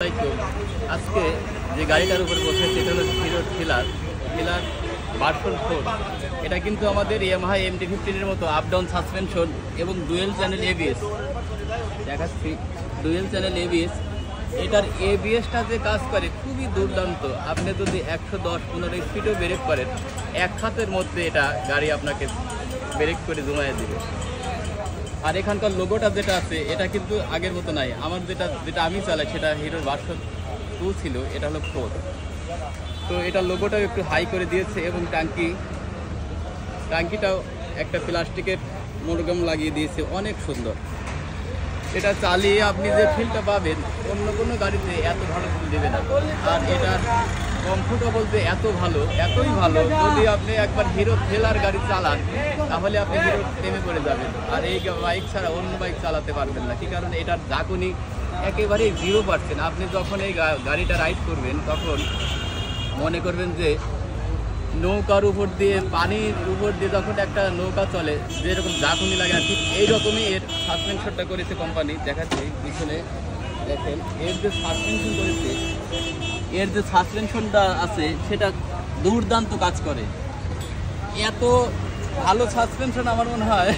আজকে যে গাড়িটার উপরে বসে সেটা হলো হিরো থ্রিলার ভার্সন 4। এটা কিন্তু আমাদের ইয়ামাহা MT-15 এর মতো আপ ডাউন সাসপেনশন এবং ডুয়েল চ্যানেল ABS দেখাচ্ছি। ডুয়েল চ্যানেল ABS, এটার ABSটা যে কাজ করে খুবই দুর্দান্ত। আপনি যদি 110-15 স্পিডেও ব্রেক করেন, এক হাতের মধ্যে এটা গাড়ি আপনাকে ব্রেক করে জমায়ে দেবে। আর এখানকার লোগোটা যেটা আছে এটা কিন্তু আগের মতো নাই। আমার যেটা আমি চালাই সেটা হিরোর ভার্সন 2 ছিল, এটা হলো 4। তো এটা লোগোটাও একটু হাই করে দিয়েছে এবং টাঙ্কিটাও একটা প্লাস্টিকের মোড়গম লাগিয়ে দিয়েছে, অনেক সুন্দর। এটা চালিয়ে আপনি যে ফিলটা পাবেন অন্য কোনো গাড়িতে এত ভালো ফিল দেবে না। আর এটার কমফোর্টেবল যে এতই ভালো, যদি আপনি একবার হিরো থ্রিলার গাড়ি চালান তাহলে আপনি হিরো প্রেমে পড়ে যাবেন। আর এই বাইক ছাড়া অন্য বাইক চালাতে পারবেন না। কি কারণে এটার ঝাঁকুনি একেবারেই 0%। আপনি যখন এই গাড়িটা রাইড করবেন তখন মনে করবেন যে নৌকার উপর দিয়ে, পানির উপর দিয়ে যখন একটা নৌকা চলে যেরকম ঝাঁকুনি লাগে, আর ঠিক এইরকমই এর সাসপেনশনটা করেছে কোম্পানি। দেখাচ্ছি পিছনে দেখেন, এর যে সাসপেনশনটা আছে সেটা দুর্দান্ত কাজ করে। এত ভালো সাসপেনশন আমার মনে হয়